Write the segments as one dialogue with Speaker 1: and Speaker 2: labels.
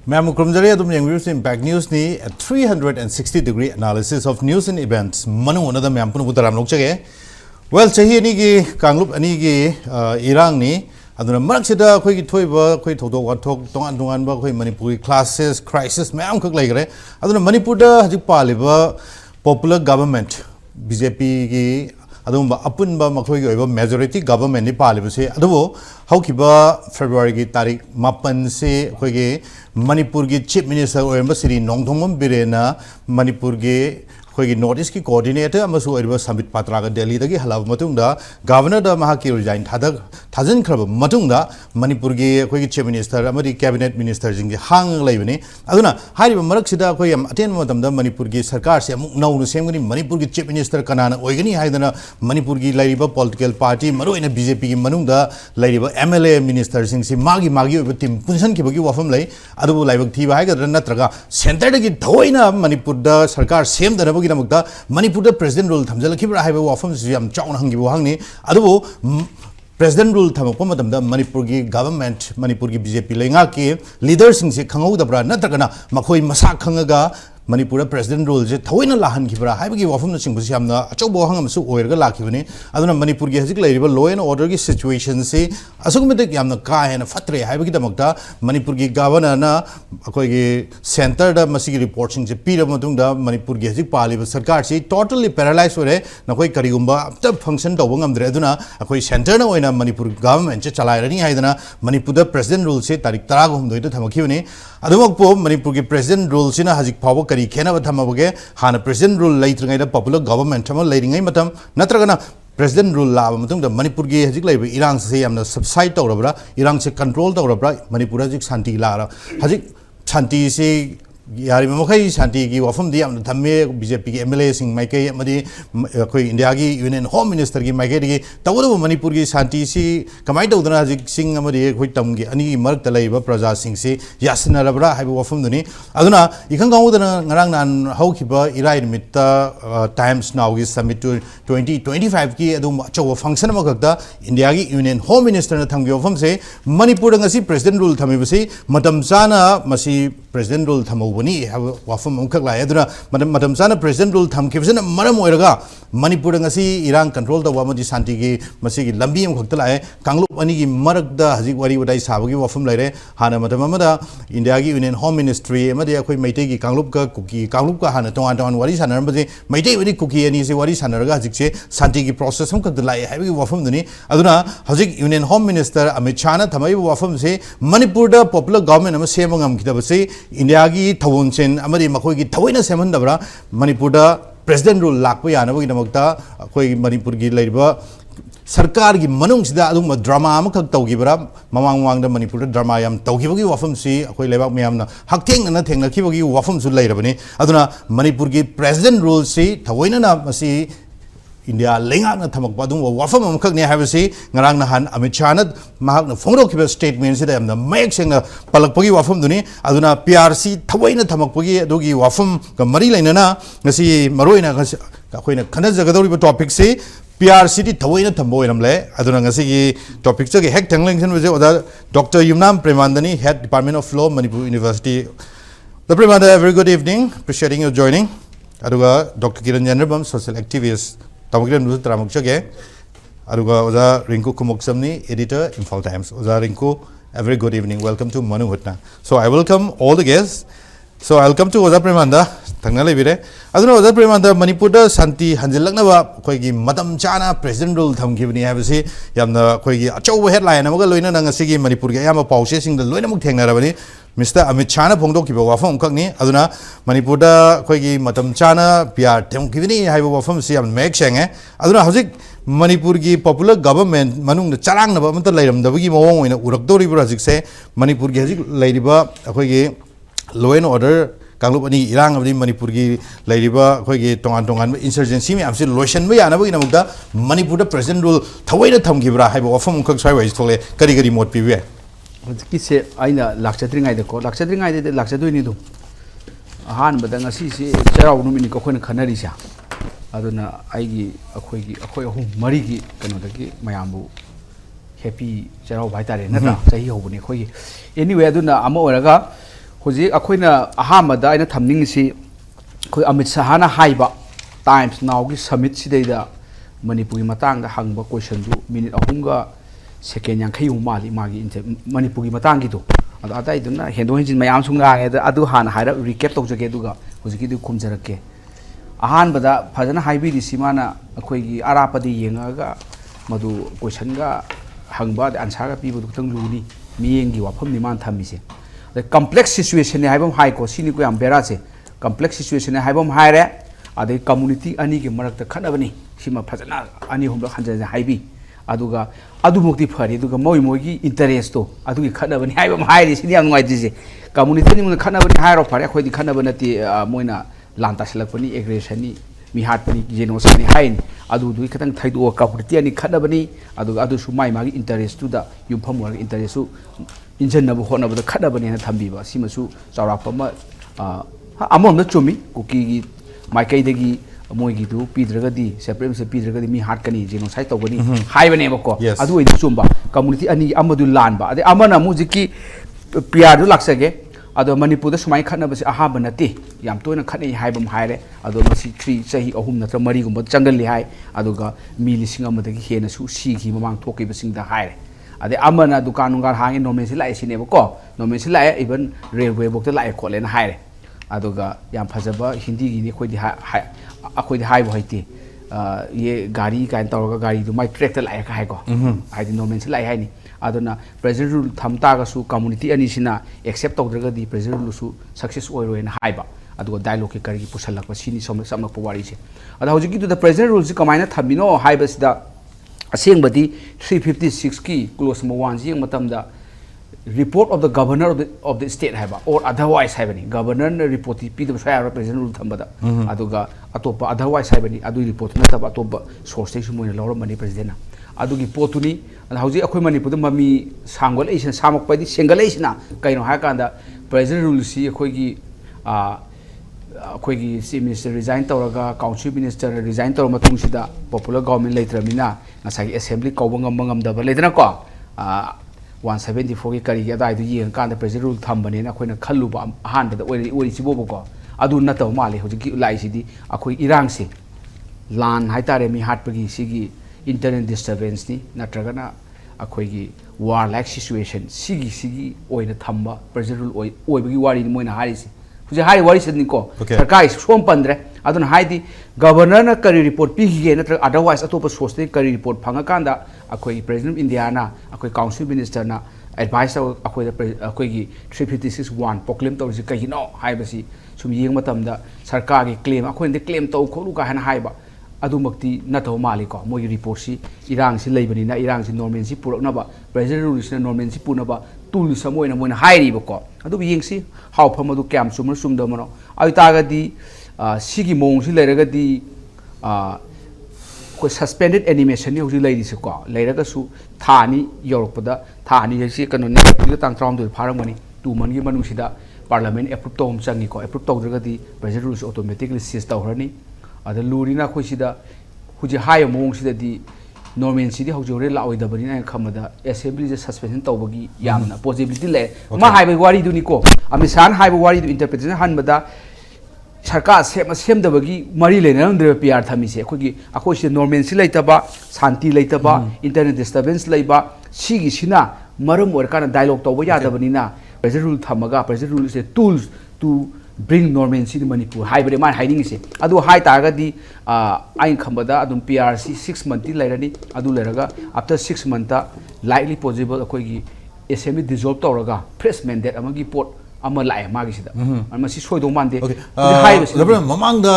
Speaker 1: Ma'am, Impact News ni a 360-degree analysis of news and events. Manung another ma'am pun butaram lokchage. Well, chahi ani gi Kanglup ani gi Irang ni aduna maksida khoi gi thoiba khoi thodo wathok tongan tongan ba khoi Manipuri classes crisis ma'am khak lai gare. Aduna Manipur da hajik paliba popular government BJP gi adumba apun ba makhoi gi oiba majority government ni paliba se adubo haukiba February gi tarik mapan se khoi gi Manipur ki Chief Minister Oiramle Sidi Nongthongam Birena Manipur ki khoi Northeast ki coordinator amasu oiba Samit Patra ka Delhi da ki halab matungda governor da mahaki resign thajin khrab matungda Manipur ki khoi Chief Minister amari cabinet minister jing ki hang laibani aduna hariba marak sida khoi am aten matamda Manipur ki sarkar se amuk nau nu semgani Manipur ki Chief Minister kanana oigani haidana Manipur ki lairiba political party maroina BJP ki manungda lairiba MLA minister sing si magi oiba team punsan ki bagi wafam lai adubu laibak thiba haigadra natraga center da ki Thawoina Manipur da sarkar sem da Manipur President rule Thamjalakibra Highway Wafam Siam Chong Hangi Wangni Adubo President rule Tamakomadam Manipur government Manipur BJP Lengaki leaders in Kango the Brand Natakana Makoi Masak Hangaga Manipur President rule Thawoina Lahan Kibra Highway Wafam the Simbusiamna Achobo Hangam Su Oirga Lakivani Aduna Manipur Hazikla law and order situation say Asukumatic Yamna Kai and Fatre Highway Damakta Manipur governor Akoi center the Masiki reports in Peter Matunda Manipur Hazik Pali Sarkar totally paralyzed with Nakoi Karigumba after function Dawangam Dreduna Akoi center no in a Manipur government Chalani Haidana Manipur President rule say Tarik Taragum do Tamakuni Adumako Manipur President rules in a Hazik Power Kena Tamaboge, Hana President rule later in a popular government, Tamal lighting a matam, Natragana, President rule Lavatum, the Manipur Hazik Lay, Iran say am the subside Torabra, Iran say control Torabra, Manipurazik Santi Lara, Hazik Santi say. Yarimakai Santi gi wafam di am thamme BJP MLA sing maike madi koi India gi Union Home Minister gi maike gi tawdo Manipur gi Santi si kamai tawdana ji sing amadi koi tam gi ani marak talaiba praja sing si yasna rabra haibu wafam duni aduna ikang gawdana ngarang nan haukiba irai mitta times now gi summit to 2025 ki adum achaw function ma gakta India gi Union Home Minister na thamgi wafam se Manipur ngasi President rule thami basi matam sana masi President rule thamo Wani have Wafam Unkala Edra, Madam Sana President rule Tham Kivson, Madam Oiraga, Manipur Ngasi, Iran control the Wamadi Santigi, Masigi, Lambium Hoktala, Kanglu Anigi, Marakda, Haziwari, what I Savagi, Wafam Lare, Hana Matamada, Indiagi Union Home Ministry, Madia Maitegi, Kangluka, Cookie, Kangluka, Hanaton, Waris, and Rambazi, Maitegi Cookie, and Easy Waris, and Ragazik, Santigi process, Hunkala, Havi Wafam Duni, Aduna, Hazik Union Home Minister, Amichana, Tamai Wafam say, Manipur, the popular government, Samangam Kitabase, Indiagi, Thawunchen, Amadi Makogi, Thawoina Seven Dabra, Manipur, President rule Lakuyana, Namaka, Koi Manipur Labor, Sarkar gi Manung Sida Adum drama Amakak Togibra, Mamang Wang the Manipur drama yam Togibogi Wafam si, Akoi Levak Miamna, Haking and nothing, Kibogi Wafam Sulairabani, Aduna Manipur President rule si, Thawoina Masi. India lenga na thamak padung wafam amkhak ne habasi ngarang na han amichana mahak na phongro kiba statement sida amna mayek senga palakpagi wafam duni aduna PRC Thawoina thamakpagi adugi wafam ka mari lainana ngasi maroina ka khoina khana jagadori ba topic se PRC di Thawoina thambo Oiramle aduna ngasi gi topic che hek thanglengsen wese oda Dr. Yumnam Premananda Head Department of Law Manipur University. Dr. Premananda, very good evening, appreciating your joining. Aduga Dr.Kiran Yendrembam, social activist Tamakiran Nus Tramukchage, Aduga Oza Rinku Khumukcham ni editor Imphal Times. Oza Rinku, a very good evening. Welcome to Manung Hutna. So I welcome all the guests. So I'll come to Oza Premananda. Thangnale bire. Aduna Oza Premananda Manipur Santi Hanjilaknaba Koigi Madam Chana President rule Thamkibni Havasi Yamna Koigi Achow headline Amaga Loina Nangasigi Manipur Yama Pausing the Loina Muktangarabani. Mr. Amit Chana Pongdo Kiba Wafam Kagni, Aduna, Manipur Koigi Matam Chana, Pia Temkivini, Hive Wafam Siam Meg Shenge, Aduna Hazik, Manipurgi popular government, Manung the Charang, the Bamata Layam, the Wigi Mo in Urakdori Brazik say, Manipurgi Ladyba, Koigi, law and order, Kalupani, Irang of the Manipurgi, Ladyba, Koigi, Tongan, insurgency, I'm still Lotion Mayanabuka, Manipur President rule, Thawoina Thamkibra, Hive Wafam Kaksai, Karigari Mot PV.
Speaker 2: Kise aina lakchatring aida ko lakchatring aida de lakchatoi ni do ahan badang asi se charau nu mini ko khona khanari sa aduna aigi akhoi hum mari gi kano da gi mayambu happy charau bhai tare na ta chahi hobuni khoi anyway aduna ama oraga ꯍꯧꯖꯤꯛ ꯑꯩꯈꯣꯏꯅ ꯑꯍꯥꯟꯕꯗ ꯑꯩꯅ ꯊꯝꯅꯤꯡꯉꯤꯁꯤ ꯑꯩꯈꯣꯏ ꯑꯃꯤꯠ ꯁꯍꯥꯅ ꯍꯥꯏꯕ times ꯅꯥꯎꯒꯤ submit ꯁꯤꯗꯩꯗ ꯃꯅꯤꯄꯨꯔꯒꯤ ꯃꯇꯥꯡꯗ ꯍꯪꯕ ꯀꯣꯏꯁꯟꯗꯨ ꯃꯤꯅꯤꯠ 3ꯒ ꯁꯦꯀꯦꯟ 50 ꯃꯥꯜꯂꯤ ꯃꯥꯒꯤ ꯃꯅꯤꯄꯨꯔꯒꯤ ꯃꯇꯥꯡꯒꯤꯗꯣ ꯑꯗꯣ ꯑꯇꯩꯗꯨꯅ ꯍꯦꯟꯗꯣꯛ ꯍꯦꯟꯖꯤꯟ ꯃꯌꯥꯝꯁꯨ ꯉꯥꯡꯉꯦ ꯑꯗꯨ ꯍꯥꯟꯅ ꯍꯥꯏꯔꯞ ꯔꯤꯀꯦꯞ ꯇꯧꯖꯒꯦ ꯑꯗꯨꯒ ꯍꯧꯖꯤꯛꯀꯤꯗꯨ ꯈꯨꯝꯖꯔꯛꯀꯦ ꯑꯍꯥꯟꯕꯗ ꯐꯖꯅ ꯍꯥꯏꯕꯤꯔꯤꯁꯤ ꯃꯥꯅ ꯑꯩꯈꯣꯏꯒꯤ ꯑꯔꯥꯞꯄꯗ ꯌꯦꯡꯉꯒ ꯃꯗꯨ ꯀꯣꯏꯁꯟꯒ ꯍꯪꯕ ꯑꯟꯁꯔꯒ ꯄꯤꯕꯗꯨ ꯈꯤꯇꯪ ꯂꯨꯅꯤ ꯃꯤꯌꯦꯡꯒꯤ ꯋꯥꯐꯝꯅꯤ ꯃꯥꯅ ꯊꯝꯃꯤꯁꯦ ꯑꯗꯩ ꯀꯝꯄ꯭ꯂꯦꯛꯁ ꯁꯤꯆꯨꯋꯦꯁꯟꯅꯤ ꯍꯥꯏꯕ ꯑꯃ ꯍꯥꯏꯀꯣ ꯁꯤꯅꯤꯀꯣ ꯌꯥꯝ ꯕꯦꯔꯥꯁꯦ ꯀꯝꯄ꯭ꯂꯦꯛꯁ ꯁꯤꯆꯨꯋꯦꯁꯟꯅꯤ ꯍꯥꯏꯕ ꯑꯃ ꯍꯥꯏꯔꯦ ꯑꯗꯩ ꯀꯝꯃꯨꯅꯤꯇꯤ ꯑꯅꯤꯒꯤ ꯃꯔꯛꯇ ꯈꯠꯅꯕꯅꯤ ꯁꯤꯃ ꯐꯖꯅ 2-3ꯔꯛ ꯍꯟꯖꯤꯟ ꯍꯥꯏꯕꯤ ꯑꯗꯨꯒ ꯑꯗꯨꯃꯛꯇꯤ ꯐꯔꯦ ꯑꯗꯨꯒ ꯃꯣꯏꯒꯤ ꯏꯟꯇꯔꯦꯁꯇꯣ ꯑꯗꯨꯒꯤ ꯈꯠꯅꯕꯅꯤ ꯍꯥꯏꯕ ꯑꯃ ꯍꯥꯏꯔꯤ ꯁꯤꯅꯤ ꯌꯥꯝ ꯅꯨꯡꯉꯥꯏꯇ꯭ꯔꯤꯁꯦ ꯀꯝꯃꯨꯅꯤꯇꯤ ꯑꯅꯤꯃꯛꯅ ꯈꯠꯅꯕꯅꯤ ꯍꯥꯏꯔꯣ ꯐꯔꯦ ꯑꯩꯈꯣꯏꯗꯤ ꯈꯠꯅꯕ ꯅꯠꯇꯦ ꯃꯣꯏꯅ ꯂꯥꯟ ꯇꯥꯁꯤꯜꯂꯛꯄꯅꯤ ꯑꯦꯒ꯭ꯔꯦꯁꯟꯅꯤ ꯃꯤ ꯍꯥꯠꯄꯅꯤ ꯖꯦꯅꯣꯁꯥꯏꯗꯅꯤ ꯍꯥꯏꯅꯤ ꯑꯗꯨꯗꯨꯒꯤ ꯈꯤꯇꯪ ꯊꯩꯗꯣꯛꯑꯒ ꯀꯝꯃꯨꯅꯤꯇꯤ ꯑꯅꯤ ꯈꯠꯅꯕꯅꯤ ꯑꯗꯨꯒ ꯑꯗꯨꯁꯨ ꯃꯥꯒꯤ ꯏꯟꯇꯔꯦꯁꯇꯨꯗ ꯌꯨꯝꯐꯝ ꯑꯣꯏꯔꯒ ꯏꯟꯇꯔꯦꯁꯇꯨ ꯏꯟꯖꯟꯅꯕ ꯍꯣꯠꯅꯕꯗ ꯈꯠꯅꯕꯅꯦꯅ ꯊꯝꯕꯤꯕ ꯁꯤꯃꯁꯨ ꯆꯥꯎꯔꯥꯛꯄ ꯑꯃꯔꯣꯝꯗ ꯆꯨꯝꯃꯤ ꯀꯨꯀꯤꯒꯤ ꯃꯥꯏꯀꯩꯗꯒꯤ ꯃꯣꯏꯒꯤꯗꯨ ꯄꯤꯗ꯭ꯔꯒꯗꯤ ꯁꯦꯄꯔꯦꯠ ꯄꯤꯗ꯭ꯔꯒꯗꯤ ꯃꯤ ꯍꯥꯠꯀꯅꯤ ꯖꯦꯅꯣꯁꯥꯏꯗ ꯇꯧꯒꯅꯤ ꯍꯥꯏꯕꯅꯦꯕꯀꯣ ꯑꯗꯨ ꯑꯣꯏꯗꯤ ꯆꯨꯝꯕ ꯀꯝꯃꯨꯅꯤꯇꯤ ꯑꯅꯤ ꯑꯃꯗꯨ ꯂꯥꯟꯕ ꯑꯗꯩ ꯑꯃꯅ ꯑꯃꯨꯛ ꯍꯧꯖꯤꯛꯀꯤ ꯄꯤꯌꯥꯔꯗꯨ ꯂꯥꯛꯆꯒꯦ ꯑꯗꯣ ꯃꯅꯤꯄꯨꯔꯗ ꯁꯨꯃꯥꯏꯅ ꯈꯠꯅꯕꯁꯦ ꯑꯍꯥꯟꯕ ꯅꯠꯇꯦ ꯌꯥꯝ ꯇꯣꯏꯅ ꯈꯠꯅꯩ ꯍꯥꯏꯕ ꯑꯃ ꯍꯥꯏꯔꯦ ꯑꯗꯣ ꯃꯁꯤ ꯆꯍꯤ 3 ꯅꯠꯇ꯭ꯔꯒ 4 ꯆꯪꯒꯜꯂꯤ ꯍꯥꯏ ꯑꯗꯨꯒ ꯃꯤ 1,000 ꯍꯦꯟꯅꯁꯨ ꯁꯤꯈꯤ ꯃꯃꯥꯡ ꯊꯣꯛꯈꯤꯕꯁꯤꯡꯗ ꯍꯥꯏꯔꯦ ꯑꯗꯩ ꯑꯃꯅ ꯗꯨꯀꯥꯟ ꯅꯨꯡꯒꯥꯟ ꯍꯥꯡꯉꯦ ꯅꯣꯔꯃꯦꯜꯁꯤ ꯂꯥꯛꯑꯦ ꯁꯤꯅꯦꯕꯀꯣ ꯅꯣꯔꯃꯦꯜꯁꯤ ꯂꯥꯛꯑꯦ ꯏꯚꯟ ꯔꯦꯜꯋꯦꯕꯧꯇ ꯂꯥꯛꯑꯦ ꯈꯣꯠꯂꯦꯅ ꯍꯥꯏꯔꯦ ꯑꯗꯨꯒ ꯌꯥꯝ ꯐꯖꯕ ꯍꯤꯟꯗꯤꯒꯤꯅꯤ ꯑꯩꯈꯣꯏꯗꯤ ꯍꯥꯏꯕ ꯍꯩꯇꯦ ꯒꯥꯔꯤ ꯀꯥꯏꯅ ꯇꯧꯔꯒ ꯒꯥꯔꯤꯗꯨ ꯃꯥꯏ ꯇ꯭ꯔꯦꯛꯇ ꯂꯥꯛꯑꯦ ꯍꯥꯏꯀꯣ ꯍꯥꯏꯗꯤ ꯅꯣꯔꯃꯦꯜꯁꯤ ꯂꯥꯛꯑꯦ ꯍꯥꯏꯅꯤ ꯑꯗꯨꯅ ꯄ꯭ꯔꯦꯖꯔ ꯔꯨꯜ ꯊꯝ ꯇꯥꯔꯒꯁꯨ ꯀꯝꯃꯨꯅꯤꯇꯤ ꯑꯅꯤꯁꯤꯅ ꯑꯦꯛꯁꯦꯞ ꯇꯧꯗ꯭ꯔꯒꯗꯤ ꯄ꯭ꯔꯦꯖꯔ ꯔꯨꯜꯁꯨ ꯁꯛꯁꯦꯁ ꯑꯣꯏꯔꯣꯏꯅ ꯍꯥꯏꯕ ꯑꯗꯨꯒ ꯗꯥꯏꯂꯣꯒꯀꯤ ꯀꯔꯤꯒꯤ ꯄꯨꯁꯜꯂꯛꯄ ꯁꯤꯅꯤ ꯁꯣꯝꯗ ꯆꯝꯂꯛꯄ ꯋꯥꯔꯤꯁꯦ ꯑꯗꯣ ꯍꯧꯖꯤꯛꯀꯤꯗꯨꯗ ꯄ꯭ꯔꯦꯖꯔ ꯔꯨꯜꯁꯤ ꯀꯃꯥꯏꯅ ꯊꯝꯃꯤꯅꯣ ꯍꯥꯏꯕꯁꯤꯗ ꯑꯁꯦꯡꯕꯗꯤ 356ꯀꯤ ꯀ꯭ꯂꯣꯖ नंबर 1 ꯌꯦꯡ ꯃꯇꯝꯗ report of the governor of the state haiba or otherwise haibani governor na report pidu sai represent rule thambada aduga atopa otherwise haibani adu report na taba atopa source sai sumoina lawramani president na adugi potuni hauji akhoi manipur da mami sangol eisen samak pai di sengal eisina kaino ha kanda president rule si akhoi gi akhoi gi chief minister resign tawraga council minister resign tawra matung sida popular government leitramina ngasai assembly kawbangam bangam da leidana ko 174 की करी अदाय यें कान pleasure rule थम्बने अखोइना खल्लुबा अहानबदा ओरि सिबोबको अदु नतौ माले हुजिकी लाइसिदी अखोइ इरांगसे लान हाइतारे मी हाटपगी सिगी internal disturbance नि नत्रगना अखोइगी वार like situation सिगी ओइना थम्बा pleasure rule ओइबगी वारी Moina हारिसि हुजे high वारी सदनिको सरकार सोम पंद्रे अदुन हाइदी गवर्नर ना करी रिपोर्ट पिगे नत्र अदरवाइज अतोप सोर्स दे करी रिपोर्ट फंगा कांदा अखोइ प्रेसिडेंट इंडिया ना अखोइ काउंसिल मिनिस्टर ना एडवाइस अखोइ की 356(1) प्रोक्लेम तौरसि कहिनो हाइबसि सुम येंग मतमदा सरकार की क्लेम अखोइ दे क्लेम तौ खोलु का हन हाइबा अदुमक्ति नथौ मालिको मोइ रिपोर्ट सि इरांग सि लेबनिना इरांग सि नॉर्मल सि पुरकनबा प्रेसिडेंट रूल सि नॉर्मल सि पुनबा टूल समोइना मोइना हाइरिबको अदु येंगसि हाउ फम अदु क्याम सुमर सुमदमनो अइतागदि सिगी मोंगसि लेरगदि को सस्पेंडेड एनिमेशन नि होजि लेरिसको लेरगसु थानी यौरकपदा थानी जैसे कनो ने एप्रिल तांग 3 फारमगनि 2 मनगी मनुसिदा पार्लियामेंट एप्रूव तौम चंगिको एप्रूव तौद्रगदि प्रेसिडेंट रूल्स ऑटोमेटिकली सीज तौरनी अद लूरिना खोसिदा हुजि हाय मोंगसिददि नॉर्मल सिदी हौजोरे लाओइदबनिना खमदा असेंबली जे सस्पेंशन तौबगी यामना पॉसिबिलिटी ले मा हाइबे वारी दुनिको अमिसान हाइबे वारी दु इंटरप्रिटेशन हनबदा सरकार सेमदबगी मरी लेनरमद्रे पीआर थमिसे अखोइसे नॉर्मल सि लेतबा शांति लेतबा इंटरनेट डिस्टर्बेंस लेबा सिगी सिना मरम ओरकाना डायलॉग तौबा यादबनिना प्रेजर रूल थमगा प्रेजर रूल से टूल्स टू ब्रिंग नॉर्मल सि मणिपुर हाइबरे मान हाइनिंगसे अदु हाइ तागदी आइन खंबदा अदुम पीआरसी 6 मंथ लेरनी अदु लेरगा आफ्टर 6 मंथ लाइकली पॉसिबल अखोइगी असेंबली डिसॉल्व तौरगा फ्रेश मैंडेट अमगी पोर्ट अमा लाए मागिसिदा मसी सोइदो मानदे हाइबसे
Speaker 1: ममांगदा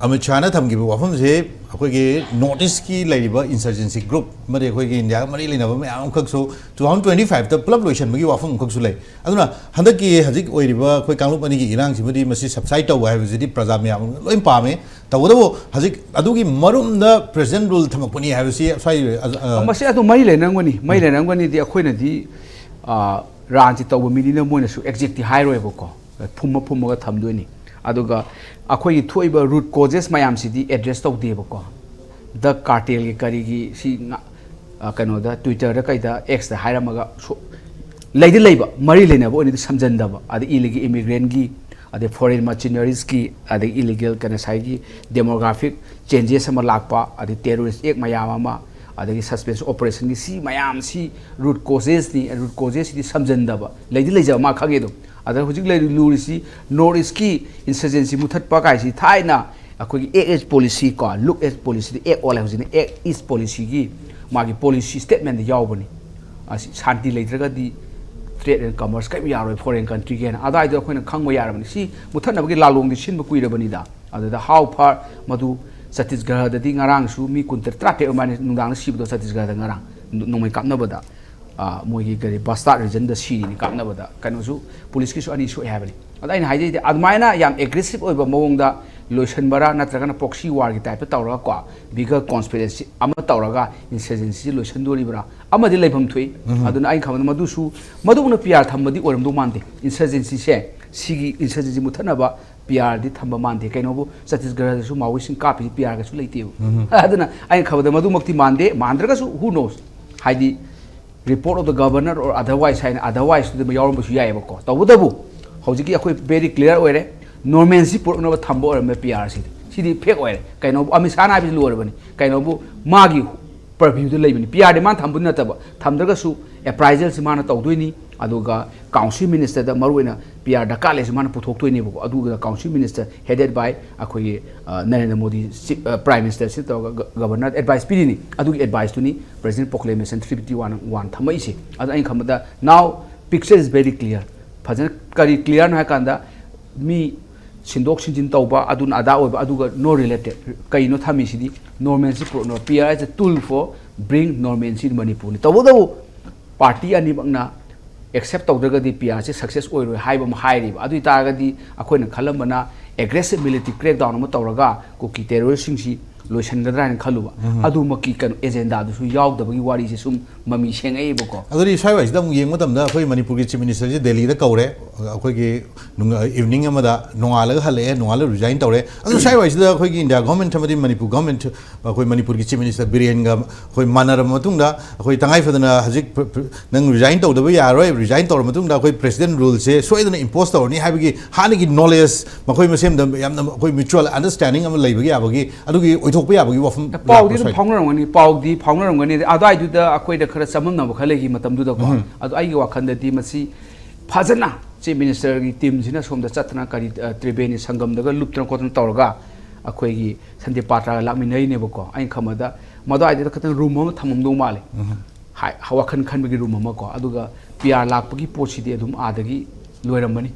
Speaker 1: अमित शाह ना थमगिबो वाफमसे अखोइगे नॉर्थ ईस्ट की लाइबा इंसर्जेंसी ग्रुप मरे अखोइगे इंडिया मरी लेनबा मयाम खकसो 2025 ता पुलब लोइशन मगी वाफम खकसु लै अदुना हंदकी हजिक ओइरिबा अखोइ कांगलुप अनिगी इरांग सिमदि मसी सबसाइड तौ हाइबसिदि प्रजा मयाम लोइ पामे तवदबो हजिक अदुगी मरुमदा प्रेसिडेंट रूल थमकपनि हाइबसि साइ
Speaker 2: मसी अदु मई लेनंगनि दि अखोइनदि रांची तब मीना मोनसु एक्जेक्टि हाइरोएबको फुमगा थमदोनी अदुगा अखोई थोइबा रूट कॉजेस मयाम सिदी एड्रेस तौदेबको द कार्टेल की करीगी सी कनोदा ट्विटर दा कइदा एक्स दा हाइरमगा लेदि लेबा मरी लेनबो ओनि समझंदबा अदि इलीगल इमिग्रेंट की अदि फॉरेन मर्चेंडरीज की अदि इलीगल कनेसाई डेमोग्राफिक चेंजेस अमा लाकपा अदि टेररिस्ट एक मयाम अमा अदि सस्पेंस ऑपरेशन की सी मयाम सी रूट कॉजेस दी समझंदबा लेदि लेजा मा खगेदो अदि हुजिक ले लूरिसी नॉर्थ ईस्ट की इंसर्जेंसी मुथतपा काइसी थाइना अखोगी एज पॉलिसी को लुक एज पॉलिसी एक ओला हुजिने एक ईस्ट पॉलिसी की मागी पॉलिसी स्टेटमेंट यावबनी असी शांति लेद्रगदी ट्रेड एंड कॉमर्स कई यारोय फॉरेन कंट्री के अदाइदो अखोइना खंगबो यारबनी सी मुथनबगी लालोंगदी सिनबो कुइरबनीदा अददा हाउ फार मधु छत्तीसगढ़ ददी ngarangsu mi kunter trate omani nungdang sibdo Chhattisgarh दा ngarang नोंमै कापनबदा मोगी गरी बस्तार रीजन द सी नि कापनबदा कनोसु पुलिस किसु अनि सु हैबनी अदा इन हाइजे अदमाइना याम एग्रेसिव ओइबा मवंगदा लोइसनबरा नत्रगना प्रॉक्सी वार की टाइप तौरगा को बिगर कॉन्स्पिरेसी अमा तौरगा इंसर्जेंसी लोइसनदोरिबरा अमदि लेफम थुई अदुना आइ खमन मदुसु मदुना पीआर थमबदी ओरमदो मानदे इंसर्जेंसी से सिगी इंसर्जेंसी मुथनबा पीआर दी थंबा मानदे कइनोबु छत्तीसगढ़ दसु मावइसिन कापि पीआर गसु लेतेबु अदुना आइ खबद मदुमक्ति मानदे मानद्रगसु हु नोस हाइदी report of the governor or otherwise to the yarum bu yae bako tawudabu hojiki akoi very clear oire normancy pur no thambo or me pr sidi fake oire kaino amisana bi lu orbani kaino bu magi purview de leibani pr de man thambu nataba thamdaga su appraisal simana tawdoini aduga council minister da maruina pr da kale simana puthok toini bu aduga council minister headed by akoi Narendra Modi prime minister sit governor advice pidini adugi advice tuni president proclamation 351 thamai se adu ai khamada now picture is very clear fajan kari clear na kanda mi sindok sinjin tauba adun ada oba aduga no related kaino thami sidi normalcy pro no pr is a tool for bring normalcy in Manipur ni tawu party ani bangna accept tawdragadi pr se success oiroi haiba ma hairi adu taragadi akoina khalambana aggressive military crackdown ma tawraga ko ki terrorist singsi loisangadra ni khaluba adu maki kan agenda du su yaudabagi wari se sum mami sengai boko
Speaker 1: aduri sai da mu yeng matamda khoi Manipur ki chief minister je Delhi da kaure khoi ki evening amada nongala hale nongala resign tawre adu sai da khoi ki India government thamadi Manipur government khoi Manipur ki chief minister Biren ga khoi manar matung da khoi tangai fadana hajik nang resign tawda ba yaroi resign tawra matung da khoi president rule se soidana impose tawni habigi hani ki knowledge makhoi masem da yamna khoi mutual understanding am leibagi abagi adugi oithokpa yabagi wafam
Speaker 2: paudi phongrangani paudi phongrangani adai du da akoi da khara samamna ba khalegi matam du da ko adu ai wakhanda di masi phajana chief minister gi team jina somda chatna kari tribeni sangam daga luptran kotna tawraga akoi gi sande patra lakminai ne bako ai khamada madu ai da khatan room ma thamam do male hai hawakhan khan bagi room ma ko aduga pr lakpagi pochi de adum adagi loiramani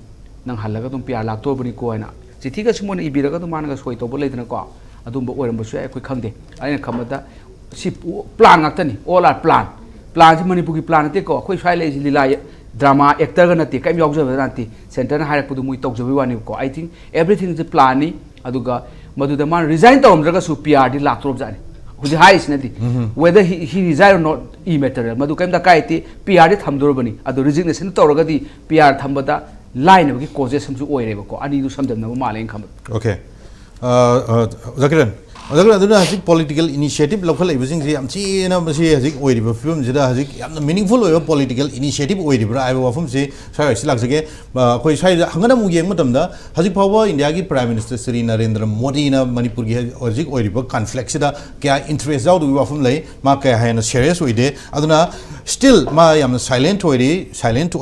Speaker 2: nang halaga dum pr lak to bani ko aina chithi ga sumon ibiraga dum managa soi to bo leidna ko adum bo oiram bu su ai khoi khangde aina khamada si plan ngakta ni all are plan ji Manipur ki plan te ko khoi swai le lila drama actor ga nati kai yaw jaba nati center na harak pudu mui tok jabi wani ko I think everything is a plan ni aduga madu da man resign ta umraga su pr di lak trop jani huji high is nati whether he resign or not e matter madu kai da kai ti pr di thamdor bani adu resignation tawraga di pr thambada line gi causes samsu oire ko ani du samjam na ma leng kham
Speaker 1: okay Dr.Kiran aduna hajik political initiative local ibusing ji amchi na masi hajik oiriba film jida hajik yamna meaningful oiba political initiative oiribra ai wafum se sai silak sage koi sai hangana mu yeng matamda hajik phawa India gi prime minister Sri Narendra Modi na Manipur gi hajik oiriba conflict sida kya interest out wafum lai ma kya haina serious oide aduna still ma yamna silent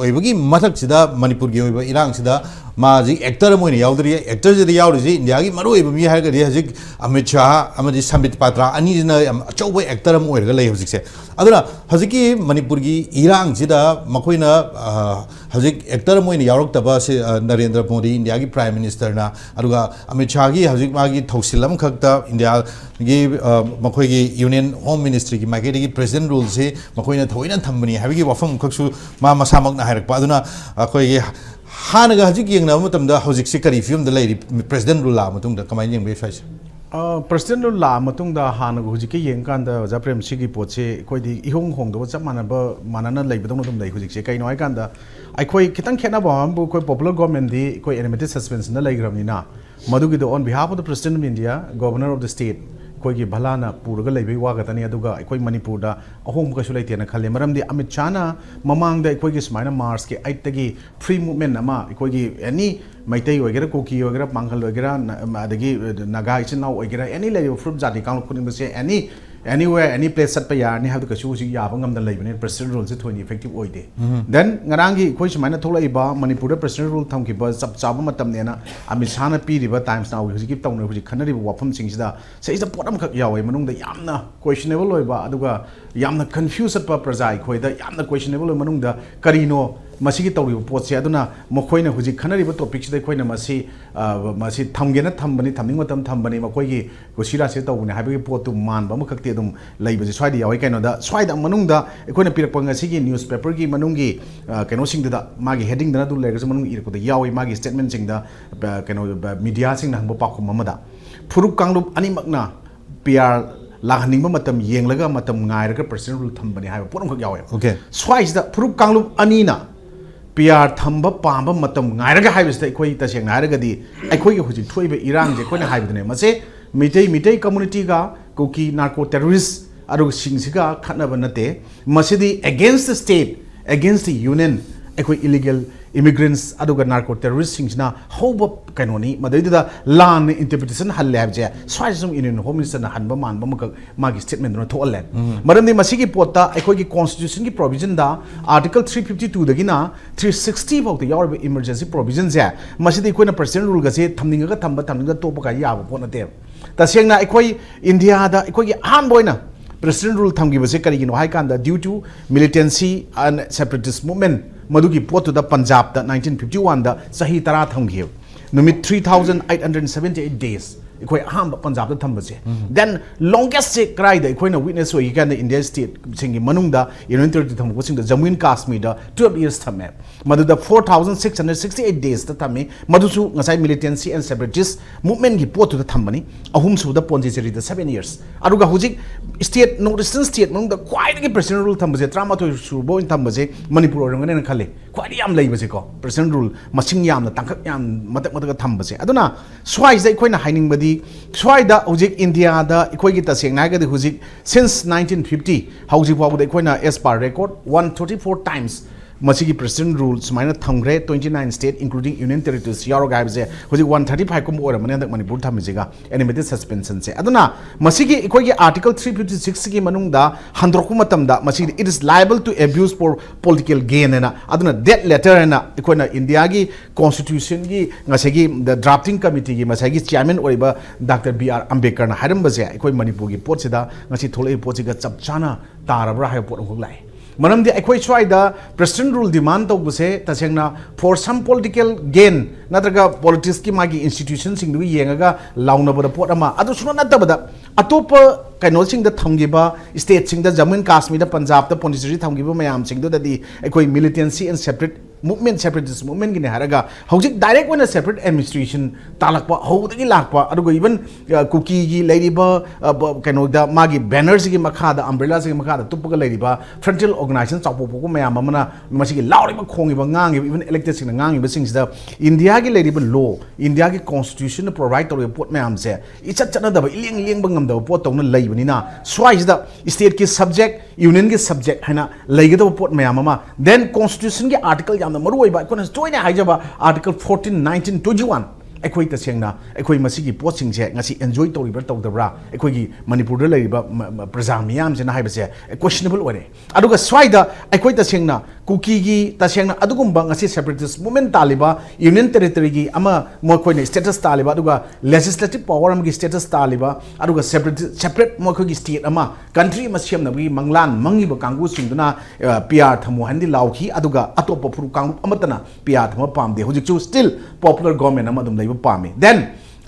Speaker 1: oiba gi mathak sida Manipur gi oiba irang sida माजी actor मोइने याउदरी actor जे याउदरी India की मरो एबमी हारगरी हजिक अमित शाह अमदी संबित पात्रा अनि जना अचौब actor मोइरगा लै हजिक से अदुना हजिक की मणिपुर की इरांग जिदा मखोइना हजिक एक्टर मोइने याउरक्तबा से नरेंद्र मोदी इंडिया की प्राइम मिनिस्टर ना अदुगा अमित शाह की हजिक मागी थौसिलम खक्ता इंडिया की मखोइ की यूनियन होम मिनिस्ट्री की मागे की प्रेसिडेंट रूल से मखोइना थोइना थंबनी हाबिगी वफम खक्सु मा मसामकना हारकपा अदुना अखोइ हानगा हजिक येंगना मतमदा हजिक से करी फिल्म द लेरी प्रेसिडेंट रूल ला मतुंग द कमाइ येंग बे फाइस
Speaker 3: प्रेसिडेंट रूल ला मतुंग द हानगा हजिक के येंग कान द जा प्रेम सिगी पोचे कोइदी इहोंग होंग द चप मानना लेबदों दम दै हजिक से कइनो आइ कान द आई कोइ खितंग खेना बम कोइ पॉपुलर गवर्नमेंट दी कोइ एनिमेटेड सस्पेंशन न लेग्रमनिना मदुगी द on behalf of the president of India governor of the state ꯑꯩꯈꯣꯏꯒꯤ ꯚꯂꯥꯅ ꯄꯨꯔꯒ ꯂꯩꯕꯒꯤ ꯋꯥꯒꯇꯅꯤ ꯑꯗꯨꯒ ꯑꯩꯈꯣꯏ ꯃꯅꯤꯄꯨꯔꯗ ꯑꯍꯣꯡꯕ ꯀꯩꯁꯨ ꯂꯩꯇꯦꯅ ꯈꯜꯂꯦ ꯃꯔꯝꯗꯤ ꯑꯃꯤꯠ ꯁꯥꯍꯅ ꯃꯃꯥꯡꯗ ꯑꯩꯈꯣꯏꯒꯤ ꯁꯨꯃꯥꯏꯅ ꯃꯥꯔꯆꯀꯤ 8ꯇꯒꯤ ꯐ꯭ꯔꯤ ꯃꯨꯚꯃꯦꯟ ꯑꯃ ꯑꯩꯈꯣꯏꯒꯤ ꯑꯦꯅꯤ ꯃꯩꯇꯩ ꯑꯣꯏꯒꯦꯔꯥ ꯀꯨꯀꯤ ꯑꯣꯏꯒꯦꯔꯥ ꯄꯥꯡꯒꯜ ꯑꯣꯏꯒꯦꯔꯥ ꯑꯗꯒꯤ ꯅꯥꯒꯥ ꯏꯆꯤꯟ ꯏꯅꯥꯎ ꯑꯣꯏꯒꯦꯔꯥ ꯑꯦꯅꯤ ꯂꯩꯔꯤꯕ ꯐꯨꯔꯨꯞ ꯖꯥꯇꯤ ꯀꯥꯡꯂꯨꯞ ꯈꯨꯗꯤꯡꯃꯛꯁꯦ anywhere any place ꯆꯠꯄ ꯌꯥꯔꯅꯤ ꯍꯥꯏꯕꯗꯨ ꯀꯩꯁꯨ ꯍꯧꯖꯤꯛ ꯌꯥꯕ ꯉꯝꯗꯅ ꯂꯩꯕꯅꯤ president rule ꯁꯦ ꯊꯣꯏꯅ effective ꯑꯣꯏꯗꯦ then ꯉꯔꯥꯡꯒꯤ ꯑꯩꯈꯣꯏ ꯁꯨꯃꯥꯏꯅ ꯊꯣꯛꯂꯛꯏꯕ ꯃꯅꯤꯄꯨꯔꯗ president rule ꯊꯝꯈꯤꯕ ꯆꯞ ꯆꯥꯕ ꯃꯇꯝꯅꯦꯅ ꯑꯃꯤꯠ ꯁꯥꯍꯅ ꯄꯤꯔꯤꯕ ꯇꯥꯏꯝꯁ ꯅꯥꯎꯒꯤ ꯍꯧꯖꯤꯛꯀꯤ ꯇꯧꯅꯔꯤꯕ ꯍꯧꯖꯤꯛ ꯈꯟꯅꯔꯤꯕ ꯋꯥꯐꯝꯁꯤꯡꯁꯤꯗ ꯁꯤꯗ ꯄꯣꯠ ꯑꯃꯈꯛ ꯌꯥꯎꯋꯦ ꯃꯅꯨꯡꯗ ꯌꯥꯝꯅ questionable ꯑꯣꯏꯕ ꯑꯗꯨꯒ ꯌꯥꯝꯅ confuse ꯆꯠꯄ ꯄ꯭ꯔꯖꯥ ꯑꯩꯈꯣꯏꯗ ꯌꯥꯝꯅ questionable ꯑꯣꯏꯕ ꯃꯅꯨꯡꯗ ꯀꯔꯤꯅꯣ ꯃꯁꯤꯒꯤ ꯇꯧꯔꯤꯕ ꯄꯣꯠꯁꯦ ꯑꯗꯨꯅ ꯃꯈꯣꯏꯅ ꯍꯧꯖꯤꯛ ꯈꯟꯅꯔꯤꯕ ꯇꯣꯄꯤꯛꯁꯤꯗ ꯑꯩꯈꯣꯏꯅ ꯃꯁꯤ ꯊꯝꯒꯦꯅ ꯊꯝꯕꯅꯤ ꯊꯝꯅꯤꯡ ꯃꯇꯝ ꯊꯝꯕꯅꯤ ꯃꯈꯣꯏꯒꯤ ꯀꯨꯁꯤꯔꯥꯁꯦ ꯇꯧꯕꯅꯤ ꯍꯥꯏꯕꯒꯤ ꯄꯣꯠꯇꯨ ꯃꯥꯟꯕ ꯑꯃꯈꯛꯇꯤ ꯑꯗꯨꯝ ꯂꯩꯕꯁꯦ ꯁ꯭ꯋꯥꯏꯗ ꯌꯥꯎꯋꯤ ꯀꯩꯅꯣꯗ ꯁ꯭ꯋꯥꯏꯗ ꯃꯅꯨꯡꯗ ꯑꯩꯈꯣꯏꯅ ꯄꯤꯔꯛꯄ ꯉꯁꯤꯒꯤ ꯅ꯭ꯌꯨꯁ ꯄꯦꯄꯔꯒꯤ ꯃꯅꯨꯡꯒꯤ ꯀꯩꯅꯣꯁꯤꯡꯗꯨꯗ ꯃꯥꯒꯤ ꯍꯦꯗꯤꯡꯗꯅ ꯑꯗꯨ ꯂꯩꯔꯒꯁꯨ ꯃꯅꯨꯡ ꯏꯔꯛꯄꯗ ꯌꯥꯎꯋꯤ ꯃꯥꯒꯤ ꯁ꯭ꯇꯦꯠꯃꯦꯟꯁꯤꯡꯗ ꯀꯩꯅꯣ ꯃꯤꯗꯤꯌꯥꯁꯤꯡꯅ ꯍꯪꯕ ꯄꯥꯎꯈꯨꯝ ꯑꯃꯗ ꯐꯨꯔꯨꯞ ꯀꯥꯡꯂꯨꯞ ꯑꯅꯤꯃꯛꯅ PR ꯂꯥꯛꯍꯟꯅꯤꯡꯕ ꯃꯇꯝ ꯌꯦꯡꯂꯒ ꯃꯇꯝ ꯉꯥꯏꯔꯒ president rule ꯊꯝꯕꯅꯤ ꯍꯥꯏꯕ ꯄꯣꯠ ꯑꯃꯈꯛ ꯌꯥꯎꯋꯦ ꯁ꯭ꯋꯥꯏꯁꯤꯗ ꯐꯨꯔꯨꯞ ꯀꯥꯡꯂꯨꯞ ꯑꯅꯤꯅ PR ꯊꯝꯕ ꯄꯥꯝꯕ ꯃꯇꯝ ꯉꯥꯏꯔꯒ ꯍꯥꯏꯕꯁꯤꯗ ꯑꯩꯈꯣꯏ ꯇꯁꯦꯡꯅ ꯍꯥꯏꯔꯒꯗꯤ ꯑꯩꯈꯣꯏꯒꯤ ꯍꯧꯖꯤꯛ ꯊꯣꯛꯏꯕ ꯏꯔꯥꯡꯁꯦ ꯑꯩꯈꯣꯏꯅ ꯍꯥꯏꯕꯗꯨꯅꯦ ꯃꯁꯤ ꯃꯤꯇꯩ ꯀꯝꯃꯨꯅꯤꯇꯤꯒ ꯀꯨꯀꯤ ꯅꯥꯔꯀꯣ ꯇꯦꯔꯣꯔꯤꯁ ꯑꯗꯨꯒ ꯁꯤꯡꯁꯤꯒ ꯈꯠꯅꯕ ꯅꯠꯇꯦ ꯃꯁꯤꯗꯤ against the state against the union ꯑꯩꯈꯣꯏ illegal immigrants ꯑꯗꯨꯒ ꯅꯥꯔꯀꯣ ꯇꯦꯔꯣꯔꯤꯁꯁꯤꯡꯁꯤꯅ ꯍꯧꯕ ꯀꯩꯅꯣꯅꯤ ꯃꯗꯩꯗꯨꯗ ꯂꯥꯟꯅ ꯏꯟꯇꯔꯄ꯭ꯔꯤꯇꯦꯁꯟ ꯍꯜꯂꯦ ꯍꯥꯏꯕꯁꯦ ꯁ꯭ꯋꯥꯏꯗ ꯁꯨꯝ ꯏꯟꯗꯤꯌꯟ ꯍꯣꯝ ꯃꯤꯅꯤꯁꯇꯔꯅ ꯍꯟꯕ ꯃꯥꯟꯕ ꯑꯃꯈꯛ ꯃꯥꯒꯤ ꯁ꯭ꯇꯦꯠꯃꯦꯟꯗꯨꯅ ꯊꯣꯛꯍꯜꯂꯦ ꯃꯔꯝꯗꯤ ꯃꯁꯤꯒꯤ ꯄꯣꯠꯇ ꯑꯩꯈꯣꯏꯒꯤ ꯀꯣꯟꯁꯇꯤꯇ꯭ꯌꯨꯁꯟꯒꯤ ꯄ꯭ꯔꯣꯕꯤꯖꯟꯗ ꯑꯥꯔꯇꯤꯀꯜ 352ꯗꯒꯤꯅ 360 ꯐꯥꯎꯗ ꯌꯥꯎꯔꯤꯕ ꯏꯃꯔꯖꯦꯟꯁꯤ ꯄ꯭ꯔꯣꯕꯤꯖꯟꯁꯦ ꯃꯁꯤꯗꯤ ꯑꯩꯈꯣꯏꯅ president rule-ꯒꯁꯦ ꯊꯝꯅꯤꯡꯉꯒ ꯊꯝꯕ ꯊꯝꯅꯤꯡꯉꯒ ꯇꯣꯛꯄꯒ ꯌꯥꯕ ꯄꯣꯠ ꯅꯠꯇꯦꯕ ꯇꯁꯦꯡꯅ ꯑꯩꯈꯣꯏ ꯏꯟꯗꯤꯌꯥꯗ ꯑꯩꯈꯣꯏꯒꯤ ꯑꯍꯥꯟꯕ ꯑꯣꯏꯅ president rule ꯊꯝꯈꯤꯕꯁꯦ ꯀꯔꯤꯒꯤꯅೋ ꯍꯥꯏ ꯀꯥꯟꯗ due to militancy and separatist movement मधुकी पोतुदा Punjab दा 1951 दा सही 10 थमगियो नुमित 3878 days इकोय अहम पंजाब दा थमबसे देन longest से क्राइ दा इकोयना विटनेस होई कान इंडिया स्टेट सिंगी मनुंग दा यूनियन टेरिटरी थमबो सिंग दा जम्मू एंड कश्मीर दा 12 years थमे मधुदा 4668 days दा थमे मधुसु ngasai militancy and separatist movement gi potu da thambani ahum su da pondicherry da 7 years aduga hujik state northeastern state mong da kwai da president rule thambase 38 subo in thambase manipur orangane na khale kwai yam leibase ko president rule masing yam na tangkak yam matak thambase aduna swai da ikoina haining badi swai da hujik india da ikoi gi taseng na ga di hujik since 1950 hujik pabu da ikoina as per record 134 times मसीगी president rule सुमाइना थमग्रे 29 state including union territories यारो गाइबजे होजि 135 कुम ओर मने हंदक मणिपुर थमिजेगा एनिमेटेड सस्पेंशन से अदुना मसीगी इकोगी आर्टिकल 356 की मनुंगदा हंद्रोकु मतमदा मसीगी it is liable to abuse for political gain एना अदुना दैट लेटर एना इकोना इंडिया की कॉन्स्टिट्यूशन की ngasiगी द ड्राफ्टिंग कमिटी की मसागी चेयरमैन ओइबा डॉक्टर बीआर अंबेडकर ना हारमबजे इकोय मणिपुर की पोटसिदा ngasi थोलै पोटसिगा चपचाना तारबरा हाय पोट अंगुक लाई मरमदी अखोई स्वाइदा प्रेसिडेंट रूल डिमांड तौबसे तसेंगना फॉर सम पॉलिटिकल गेन नत्रगा पॉलिटिक्स की मागी इंस्टीट्यूशन सिंग दुगी येंगा लाउनबदा पोट अमा अदु सुनो नतबदा अतोप कनो सिंग द थमगिबा स्टेट सिंग द जम्मू एंड कश्मीर द पंजाब द पॉन्डिचेरी थमगिबा मयाम सिंग ददी अखोई militancy and separate movement separatist movement gine haraga hojik direct one separate administration talakpa hodagi lakpa adugo even cookie gi leiriba kano da magi banners gi makha da umbrellas gi makha da tupuga leiriba frontal organization chapopo ko mayam amana masigi lauriba khongiba ngangi even elected sing ngangi sing da india gi leiriba law india gi constitution provide to report mayam se ichat chana da iling bangam da pot tawna leibani na swise da state ki subject union gi subject haina leigada pot mayam ama then constitution gi article Maru ओइबा cone जोइना हाइजबा article 14 19 21 अखोई तसेंगना अखोई मसिगी poaching से ngasi enjoy तौरिबा तौदबरा अखोगी Manipur the लैबा प्रजा मियाम से हाइबसे questionable ओरे अदुगा स्वाइदा अखोई तसेंगना कुकी गी तसेंगना अदुगुंबा ngasi separatist movement तालिबा यूनियन टेरिटरी गी अमा मोखोइने स्टेटस तालिबा अदुगा लेजिस्लेटिव पावर अमगी स्टेटस तालिबा अदुगा सेपरेट मोखोगी स्टेट अमा कंट्री मसियम नबी मंगलान मंगिबा कांगु सिंगदुना पीआर थमो हंदी लाउखी अदुगा अतोप फुरु कांगु अमतना पीआर थमो पामदे हुजिकु स्टिल पॉपुलर गवर्नमेंट अमा दुम लैबा पामे देन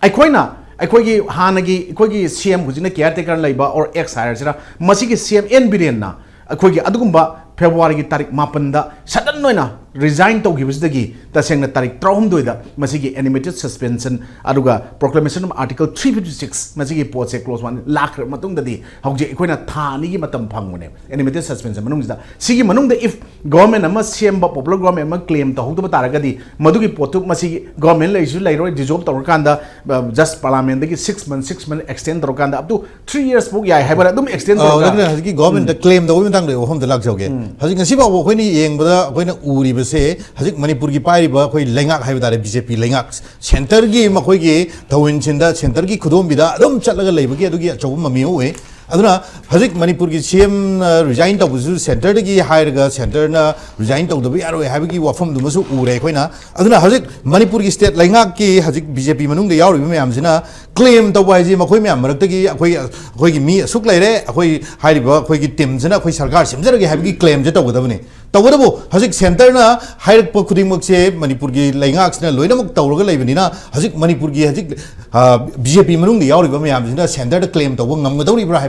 Speaker 3: अखोइना अखोगी हानगी अखोगी सीएम हुजिना केयर टेकर लैबा और एक्स हायरसिरा मसिगी सीएम एन बिरेन ना अखोगी अदुगुंबा फेब्रुवारी की तारीख 9 दा sudden नोइना resign taughibasdagi tasengna tarik 3 masigi animated suspension aduga proclamation of article 356 masigi potse close one lakh matung dadi hauji ekoina thani gi matam phangmune animated suspension manungda sigi manungda if government ama semba popular government ama claim tawhudba taragadi madugi potu masigi government leisu leiroi dissolve tawrkanda just parliament dagi 6 months extend tawrkanda up to 3 years book yai haibara dum extend tawrkanda
Speaker 1: hagi government claim da wim tang le hom da lak jauge hagi ngasi ba khoi ni yengbada khoina uri base hagi manipur gi pai ba khoi lengak haiba dare bjp lengak center gi ma khoi gi thawin chinda center gi khudom bida adum chatlaga leibagi adugi achou mami oe aduna hajik manipur gi cm resign tawbusu center gi hairga center na resign tawdabi aro habigi wafam dumasu ure khoina aduna hajik manipur gi state lengak ki hajik bjp manung de yauri me amjina claim tawbai ji makhoi me amarak gi khoi gi mi suk laire khoi hairiba khoi gi team jina khoi sarkar simjara gi habigi claim je tawdabani tawdabo hajik center na hairak po khuding mak se manipur gi lengak sna loina mak tawraga leibani na hajik manipur gi hajik bjp manung de yauri me amjina center da claim tawba ngamgadori bra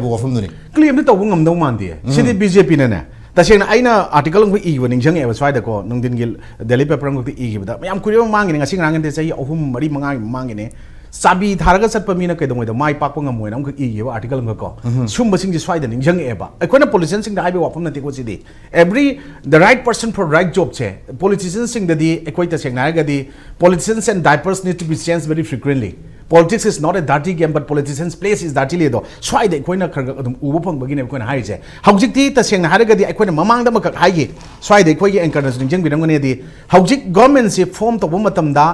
Speaker 3: claim the tawung ngam dau mandi sidi bjp ne tasena aina article ng i ning jang e swaida ko nung din gil daily paper ng i gi da yam kuriyo mangi nga sing rangen te sai ohum mari manga mangi ne sabi tharaga satpa mina kai dongoi da mai pak pang ngam na ng i gi article ng ko sum basing ji swaida ning jang e ba akoina politicians sing da haibe wapam na te ko sidi every the right person for right job che politicians sing da di akoi ta seng na ga di politicians and diapers need to be changed very frequently. Politics is not a dirty game, but politicians' place is dirty ledo. So I dey koina karga adum ubu pang bagine koina hai je. Haujik ti ta seng na haraga di koina mamang da makak hai ge. So I dey koi ge encourage ning jeng bidang ngane di. Haujik government se form to matam da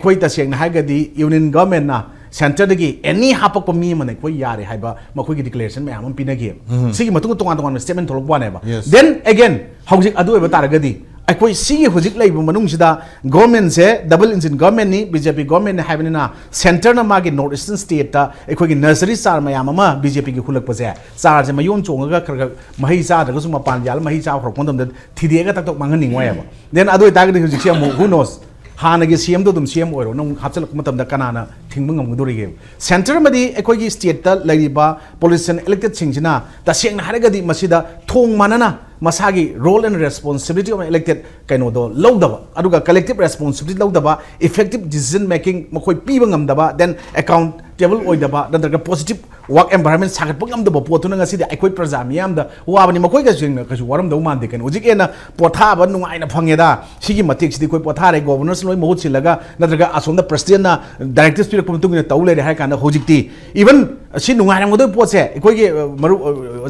Speaker 3: koi ta seng na haraga di union government na center dagi any hapak pami man koi yare hai ba makoi gi declaration me amam pinagi. Sigi matung tongan statement tholok ba ne ba. Then again haujik adu ba taraga di अकोई सिगी हुजिक लाइब मनुंगसिदा government से double engine government नि BJP government ने हाइबनिना centre न मागी north eastern state ता अकोई nursery सार मयाम मा BJP की खुलक पसे सार से मयोन चोंगा खरग मही सा दगसु मपान याल मही सा खरकोंदम द थिदिएगा तक तक मंगन निंगवाया देन अदोय तागदि हुजिक से मो हु नोस हानगे सीएम दो तुम सीएम ओरो नम हाचल मतम द कनाना थिंग ngमगदोरिगे सेंटर मदि अकोई स्टेट ता लाइबा पॉलिटिशियन इलेक्टेड सिंगजिना तसेंग हारगदि मसिदा थोंग मानना masagi role and responsibility of elected kaino do lawdaba aduga collective responsibility lawdaba effective decision making makoi piba ngamdaba then accountable oidaba daga positive work environment sagat pangam daba potuna ngasi de akoi praja miyam da wabani makoi ga jing ka ju waram do man de kan ujik ena potha ba nungai na phangeda sigi matik sidi koi potha re governors loi mohut silaga daga asonda president na directive spirit pum tungina taule re ha kana hojikti even si nungai na ngodo potse koi ge maru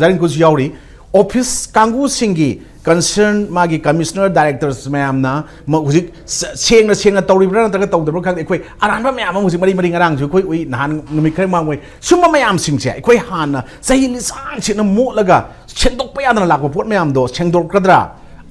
Speaker 3: jarin ko yauri office kangu singi concern magi commissioner directors mayamna huzik sengna tawribra nataga tawdabra khang ekoi aranba mayam huzik mari ngarang ju koi ui nahan numi khare mangoi summa mayam singse ekoi hana sahi lisang china molaga chendok pa yadana lakwa pot mayam do chengdor kadra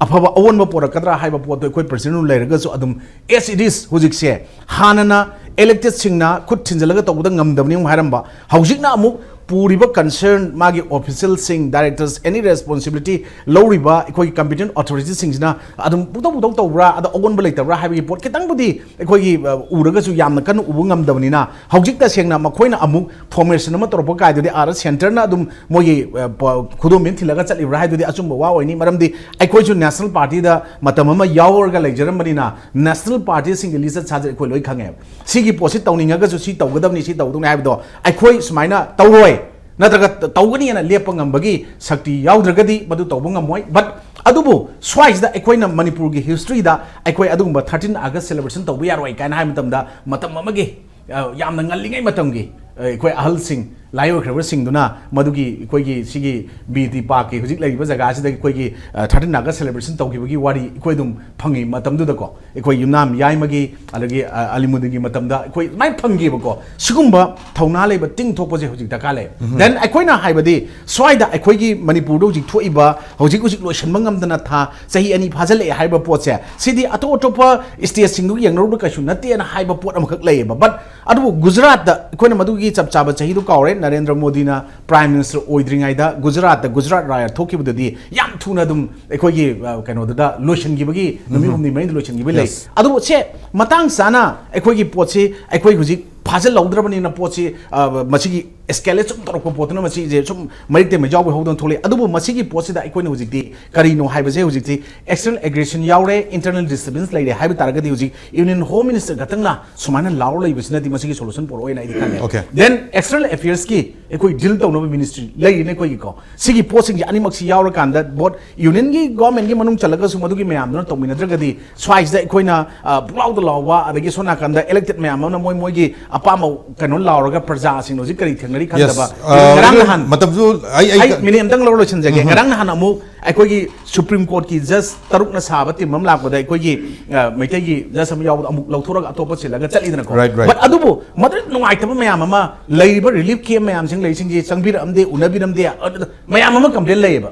Speaker 3: afaba awon ba pora kadra haiba pot do ekoi president leiraga so adum as it is huzik se hanana elected singna khut thinjalaga tawda ngamdabni haramba haujikna amuk पूरीबा concern मागी official सिंग directors any responsibility लौरिबा एकोई competent authority सिंगना अदम पुदौ तौब्रा अद अगोन बलेतब्रा हाबी पोट कितंग बुदी एकोई उरगसु यामना कन उबु ngam हौजिकता सेंगना मखोइना अमुक फॉर्मेशन अमा तोरपो कायदुदि आर सेंटरना अदुम मोगी खुदोमिन थिलगा चलिब्रा हायदुदि अचुम वा ओइनी मरमदि एकोइसु नेशनल पार्टी दा मतम अमा यावरगा लेजरमनिना नेशनल पार्टी सिंग लिस्ट साज एकोइ लोइ खंगे सिगी पोसि तौनिंगगसु सि तौगदबनि सि तौदुने हायबदो एकोइ सुमाइना तौरोय नत्रगा तौगनी ना लेपंगंबगी शक्ति याउद्रगदी मदु तौबंगमोय बट अदुबु स्वाइसदा एकोइना मणिपुर की हिस्ट्री दा एकोइ अदुगुंबा 13 अगस्त सेलिब्रेशन तौबु यारोय काना हाय मतमदा मतम अमगे यामना ngalingay matamgi एकोइ अहल सिंग लाइव खबर सिंगदुना मदुगी कोइगी सिगी बीटी पार्क की हुजिक लाइबा जगह सिदा कोइगी 13 अगस्त सेलिब्रेशन तौगिबगी वारी कोइ दुम फंगी मतमदुदको एकोइ युमनाम याइमगी अलगी अलिमुदगी मतमदा कोइ माइ फंगीबको सिगुंबा थौना लेबा तिंग थोकपजे हुजिक दकाले देन एकोइना हाइबदी स्वाइदा एकोइगी मणिपुर दो हुजिक थोइबा हुजिक हुजिक लोइसन मंगमदना था सही अनि फाजले हाइबा पोचे सिदी अतो अतोपा स्टेट सिंगु यंगरोड कशु नते ना हाइबा पोट अमखक लेबा बट अदु गुजरात दा एकोइना मदुगी चपचाबा सही दु कावरे नरेंद्र मोदी ना प्राइम मिनिस्टर ओइद्रिंगाइदा गुजरात राय थोकिबदि याम थुना दुम एकोइगी कनोदा लोइसनगिबगी नमी हुमनि मैन लोइसनगिबि ले अदु से मतंग साना एकोइगी पोचे एकोइ हुजिक फाजल लौद्रबनि ना पोचे मसिगी escalate sum torok potna masi je sum marik te me jaw hodon thole adubu masi gi post da ikoi hujik di kari no haiba je hujik ti external aggression yaure internal disturbance lai de haiba taraga di hujik union home minister gatangna sumana law lai bisna di masi gi solution por oi na di kan
Speaker 1: Okay.
Speaker 3: then external affairs ki ikoi deal to no ministry lai ne koi ko sigi posting ji animak si yaura kan that both union gi government gi manung chalaga su madu gi mayam no to minadraga di swais da ikoi na pulau da lawa adagi sona kan da elected mayam na moi gi apama kanon lauraga praja sing no ji kari thengari kan da ba ngarang nahan
Speaker 1: matamju
Speaker 3: ai mini amdang lawlo chen jage ngarang nahan amu aikoi gi supreme court ki just taruk na saba tim mam lak da aikoi gi maitai gi just am yaw amuk lauthura atopa chilaga chali dana ko but adubu madri nuai ta mayam ama leiba relief came mayam sing lei sing ji changbir amde unabiram de mayam ama complain leiba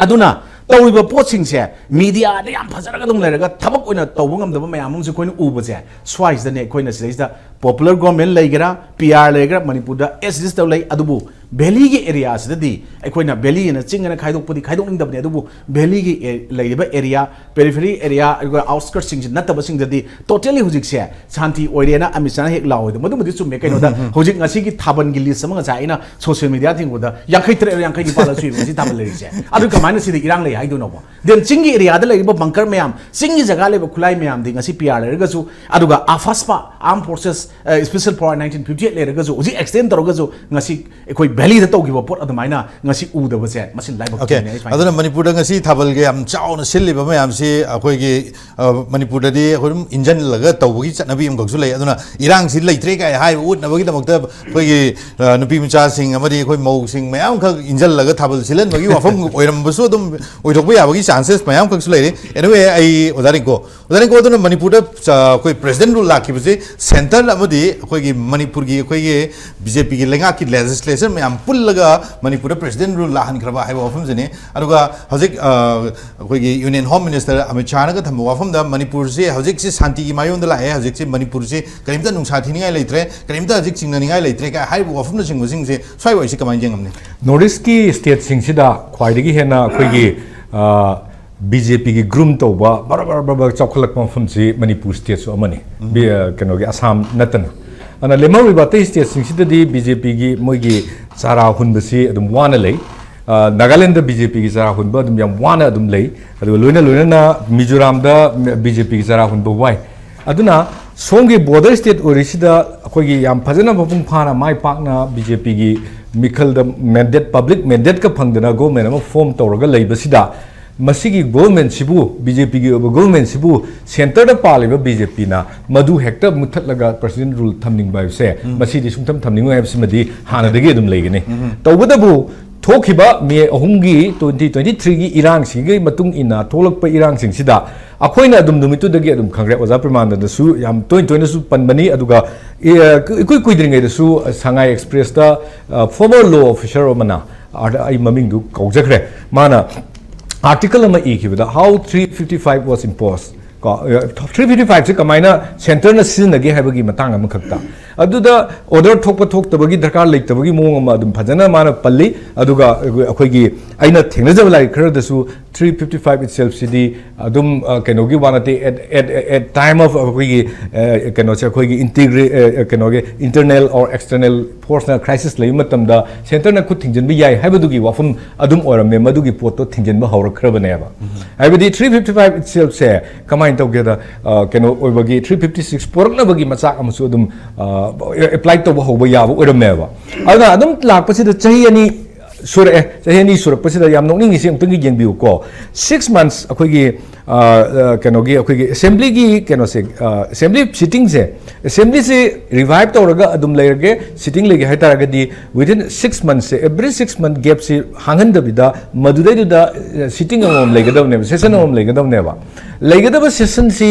Speaker 3: aduna tawriba potsing se media da yam phajaraga dum leraga thabak oina tawbu ngamdaba mayam amse koina uba je swais da ne koina sida popular government leigara PR leigara manipur da exist taw lei adubu valley gi area sidadi aikoina valley na chingana khaidok pudi khaidok ning dabne adubu valley gi leiba area periphery area outskirts sing nataba sing dadi totally hujik se shanti oirena amisana hek lawo madu madu chumme kaino da hujik ngasi gi thaban gi list sama nga ina social media thing da yankai tre yankai gi pala sui ngasi thaban lei se adu kamaina sidi irang lei haido no then chingi area da leiba bunker mayam chingi jaga leiba khulai mayam di ngasi PR lerga su aduga AFSPA armed forces special power 1958 lerga su uji extend toroga su ngasi ekoi valley da tawgiba pot adamaina ngasi udaba se masin laiba
Speaker 1: okay aduna manipur da ngasi thabal ge am chauna silliba mayam si akoi ge manipur da di horum injan laga tawgi chanabi am gaksu lei aduna irang si leitre kai hai ut nabagi damakta koi ge nupi macha sing amadi koi mau sing mayam kha injan laga thabal silen bagi wafam oiram basu dum oithokba yabagi chances mayam khaksu lei anyway ai odarinko aduna manipur da koi president rule lakhi base center amadi koi ge manipur gi koi ge BJP gi lenga ki legislation mayam pullaga manipur president rule lahan kraba hai wafam jene aduga hojik koi ge union home minister amit chana ga thamba wafam da manipur se hojik se shanti gi mayon da la hai hojik se manipur se karimta nungsa thini ngai leitre karimta hojik chingna ngai leitre ka hai wafam na sing sing se swai wai se kamai jengamne
Speaker 4: north ki state sing sida khwaidagi hena koi ge BJP ki groom toba bar chokhlak mafam si manipur state so amani bi keno ge assam natana ana lemau ri bate state sing sida di BJP gi moi gi chara hunbasi adum wana lei Nagaland da BJP gi chara hunba adum yam wana adum lei adu loina na Mizoram da BJP gi chara hunba wai aduna songi border state orisida akoi gi yam phajana bapung phana mai pakna BJP gi mikhal da mandate public mandate ka phangdana government ama form tawraga leibasida masigi government sibu BJP gi government sibu center da paliba BJP na madu hector muthatlaga president rule thamning bai se masidi sungtham thamning ngai simadi hana dagi adum leigani tawbadabu thokiba me ahungi 2023 gi irang sigi matung ina tholakpa irang sing sida akoina adum dumitu dagi adum khangre oja Premananda da su yam toin su panbani aduga kuidringai da su Shanghai Express da former law officer omana ai maming du kaujakre mana article ama ikibada how 355 was imposed 355 se kamaina center na sin age habagi matang am khakta aduda order thokpa thoktabagi darkar leitabagi mong ama adum phajana mana palli aduga akoigi aina thengnajab lai khara dasu 355 itself cd adum kenogi wanate at time of akoigi keno che akoigi integrate kenoge internal or external personal crisis lei matamda center na khut thingjan bi yai habadugi wafum adum oiramle madugi potto thingjan ba hawra khrabane ba habadi 355 itself se kamai together keno oibagi 356 porna bagi machak amsu adum apply to ba hoba ya ba oiramle ba aduna adum lakpasi da chahi ani sura chahi surakpasi da yam nokning isi amtangi jengbiu ko 6 months akoigi kenogi akoigi assembly gi keno se assembly sitting se assembly se revive tawraga adum leirage sitting lege haitaraga di within 6 months se every 6 month gap se hangan dabida madudai da sitting amom legadabne session amom legadabne ba legadaba session si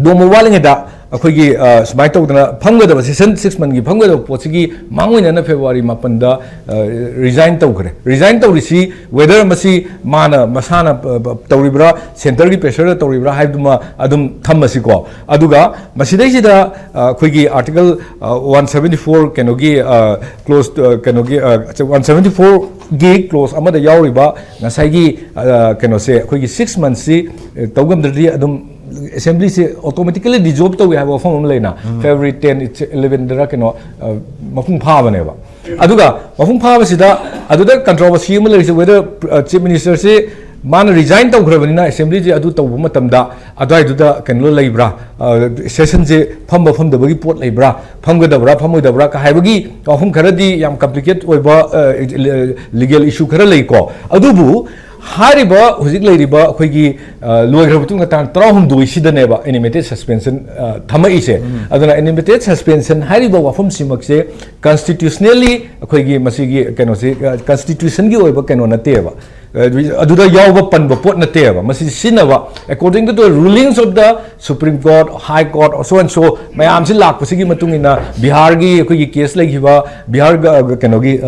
Speaker 4: domo walingeda akoigi smai tawdana phamgadaba session 6 month gi phamgadaba pochigi mangwina na February 8 da resign tawkre resign tawrisi whether masi mana masana tawribra center gi pressure tawribra haiduma adum thammasi ko aduga masidai sida akoigi article 174 kenogi close kenogi 174 gi close amada yawriba ngasai gi keno se akoigi 6 months si tawgam dri adum assembly se automatically dissolve to we have form leina February 10 11 dara keno mafung pha bane ba aduga mafung pha ba sida aduda controversy am le whether chief minister se man resign to grabani na assembly je adu to matam da adai du da kenlo leibra session je pham da bagi pot leibra pham ga da bra pham da bra ka haibagi ahum kharadi yam complicate oiba legal issue khara lei ko adubu hariba huzik leiriba akhoi loigrab tung ta trahum dui sidaneba animated suspension thama ise aduna animated suspension hariba wafum simak se constitutionally akhoi gi masigi keno se constitution gi oiba keno na teba aduda yawba panba pot na teba masi sinaba according to the rulings of the Supreme Court, High Court, or so and so mayam si lak pasigi matungina Bihar gi akhoi gi case lagi hiba Bihar keno gi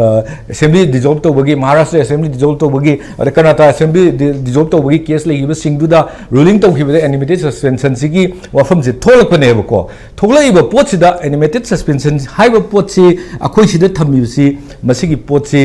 Speaker 4: assembly dissolve to bagi Maharashtra assembly dissolve to bagi Karnataka assembly dissolve to bagi case lagi hiba singduda ruling to hiba animated suspension sigi wafam je tholak pane ba ko thoglai ba pot sida animated suspension haiba pot si akhoi sida thami si masigi pot si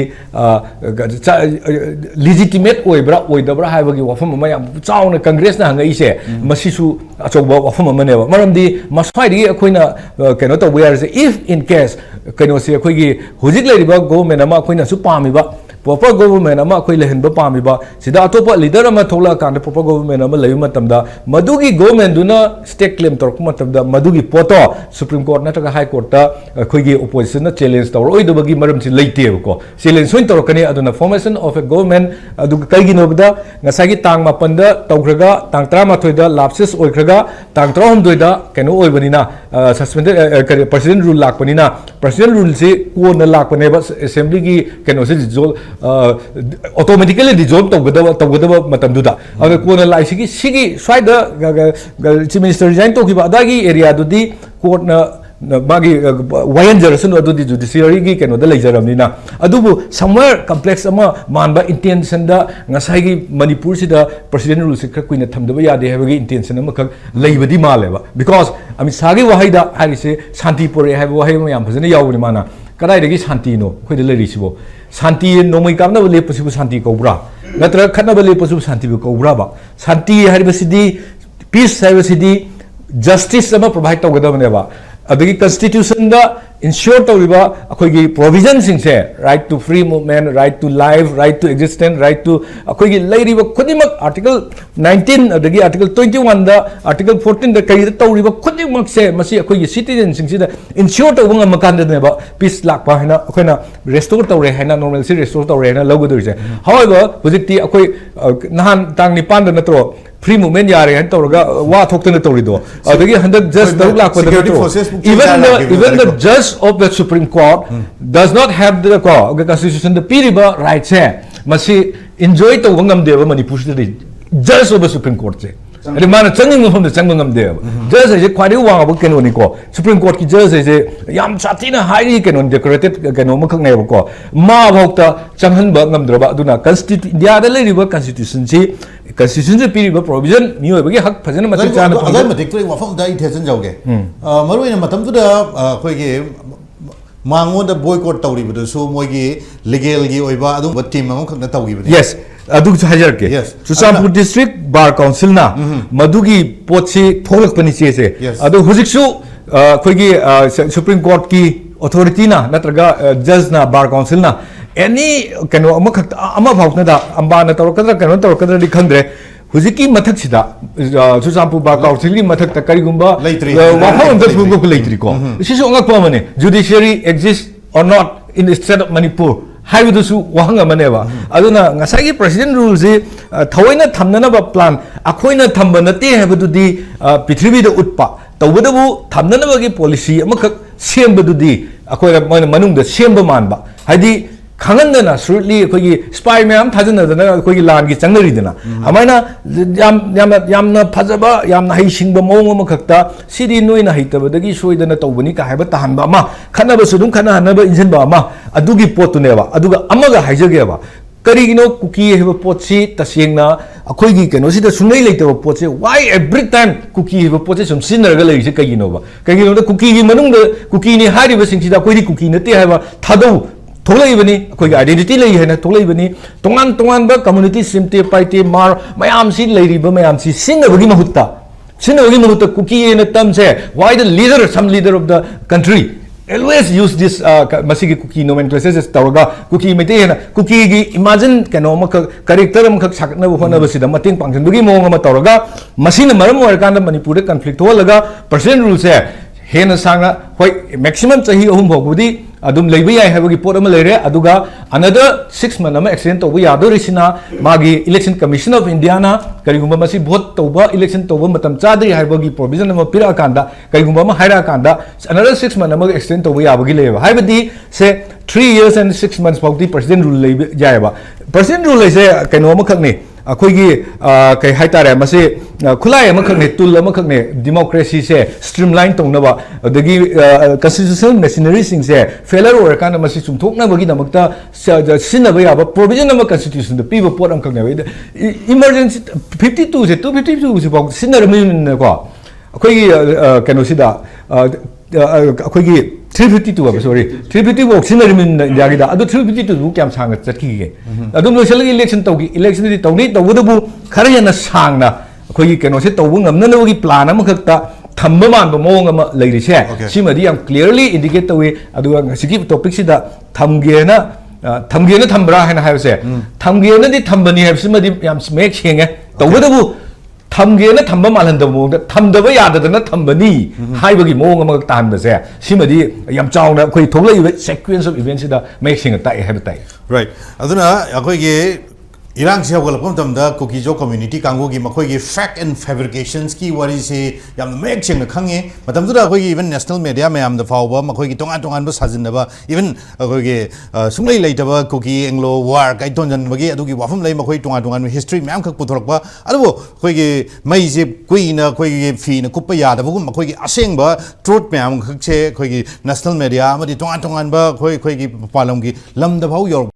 Speaker 4: legitimate oibra oidabra haibagi wafam ma yam chauna congress na hangai se masisu achogba wafam ma ne ba maramdi maswai di akoina keno to we are if in case keno se akoi gi hujik leiriba government ama akoina su pami ba proper government ama akoi lehenba pami ba sida atopa leader ama thola kan proper government ama leyu matamda madugi government duna state claim tork matamda madugi poto Supreme Court na ta High Court ta akoi gi opposition na challenge tor oidabagi maram si leite ko challenge soin torkani aduna formation of a government adu kai gi nobda ngasagi tang mapanda tawgraga tang 13 da lapses oikraga tang 32 da keno oibani na suspended president rule lakpani na president rule se ko na lakpane ba assembly gi keno se automatically dissolve tawgadaba matam duda aga ko na lai sigi swaida chief minister resign to kiba adagi area dudi court na bagi wayan jarasun adudi judiciary gi keno da leijaramni na adubu somewhere complex ama manba intention da ngasai gi Manipur sida president rule sikha kuina thamdaba yade habagi intention ama khak leibadi maleba because ami sagi wahaida harise shanti pore haba wahai ma yam phajana yawni mana kadai dagi shanti no khoida leiri sibo shanti nomai kamna le pasibu shanti kobra natra khana le pasibu shanti kobra ba shanti haribasidi peace haribasidi justice ama provide tawgadabane ba adagi constitution da ensure tawriba akhoi gi provision sing se right to free movement, right to life, right to existence, right to akhoi gi leiriba khodimak article 19 adagi article 21 da article 14 da kai da tawriba khodimak se masi akhoi gi citizen sing sida ensure tawang amakan da ba peace lakpa haina akhoina restore tawre haina normalcy restore tawre haina logodoi se however hojikti akhoi nahan tang ni pan da natro free movement yare han tawraga wa thokta na tawrido adagi handak just daw lakpa da even the judge of the Supreme Court does not have the constitution the piriba right se masi enjoy to wangam deba Manipur the judge of the Supreme Court se ade mana changing from the changam deba judge je kwari wang ba keno ni ko Supreme Court ki judge je yam chatina highly keno decorated keno ma khang ne ba ko ma bhokta changhan ba ngam droba aduna constitution India da le riba constitution ji constitution je piriba provision mi oi ba gi hak phajana ma chana
Speaker 1: adai matik to wafam dai thesan jawge maru ina matam tu da khoi ge mango da boycott tawri bu so moi gi legal gi oiba adu team am khakna tawgi bu
Speaker 4: yes adu hajar ke Chusampur district bar council na madugi potsi tholak pani che se adu hujiksu khoi gi Supreme Court ki authority na natraga judge na bar council na any kano ama khak ama bhaukna da amba na torkadra kano torkadra di khandre hujiki mathak sida Chusampur bar council ki mathak ta kari gumba wafam da phungo ko leitri ko sisu ngak pa mane judiciary exists or not in the state of Manipur haibudusu wahanga maneba aduna ngasagi president rule ji thawoina thamnana ba plan akhoina thamba nate habududi prithvi da utpa tawbadabu thamnana ba gi policy amakak sembadudi akhoira manung da semba manba haidi khanganna shrewdly akhoi spy mayam thajana akhoi lan gi changnari dana amaina yamna phajaba yamna haisingba mong amakakta Sidi noina haitabadagi soidana tawbani ka haiba tahanba ma khanaba sudum khana hanaba injinba ma adugi potuneba aduga amaga haijageba karigino cookie heba potsi tasengna akhoi gi keno sida sunai leitaba potse why every time cookie heba potse sum sinaraga leise kagino ba kagino da cookie gi manung da cookie ni hariba singsida akhoi cookie nate haiba thadau tholai koi identity lei hai na tholai bani tongan ba community simte paite mar mayam si leiri ba mayam si sing bagi mahutta Sinagi Muta cookie in a term say, why the leader, some leader of the country always use this Masigi cookie nomenclature as Tawaga, cookie Metain, cookie, imagine Kanoma character Sakna Honavasida, Mating Punction, Bugi Monga Toraga, Masina Maramorkanda Manipur conflict, Holaga, Percent rule say, Hena Sanga, maximum Sahi Hum Adum Levi, I have a report of malaria, Aduga, another 6 months accident over Yadorisina, Magi, Election Commission of Indiana, Karigumasi, both Toba, election Toba, Matam Chadri, Hibagi, provision of Pirakanda, Karigumama, Hirakanda, another 6 months accident over Yabagi. Hibadi say 3 years and 6 months for the President rule Jaiba. President rule is a Kanoma. Akoigi kay haitare masi khulai amakhne tool amakhne democracy se streamline tongnaba adagi constitutional machinery sing se failure or kana masi chumthokna bagi damakta sinaba yaba provision of constitution the people pot amkhne emergency 52 se 252 se bok sinarmin ko akoigi kanosida akoigi 352 sorry 350 bok sinarmin jagida adu 352 bu kyam sanga chatki adum loisal election tawgi election di tawni tawudabu kharayana sangna akoigi kenose tawbu ngamna nogi plan amakhakta thamba man ba mong ama leirise simadi yam clearly indicate tawi adu sigi topic sida thamgena thambra hena haise thamgena di thambani habsimadi yam make chenge tawudabu Thamgena Thamba Malandamo, Thamba Yadana Thambani, Hibagi Mong Tanda there. Simadi, Yam Chowna, Tola sequence of events that making a habitat.
Speaker 1: Right. Aduna, Akoye, Iran Siagalapum, the Kukijo community, Kangogi, Makogi, fact and fabrications, key what is a Yam making the Kangi, but I'm even national media, Mam the Fawa, Makogi Tongan was Hazinaba, even Akoge, Sumlay later, Cookie, Anglo, War, I don't and Magi, Aduki, Wafum Lay, Makoi Tongan, history, Mamka Putorpa, Ado, Kogi, Maizi, Queen, Kogi, Fin, Kupaya, the Boom, Makogi, Asingba, Truth Mam, Kogi, national media, Madi Tongan, Kogi, Palongi, Lam the How your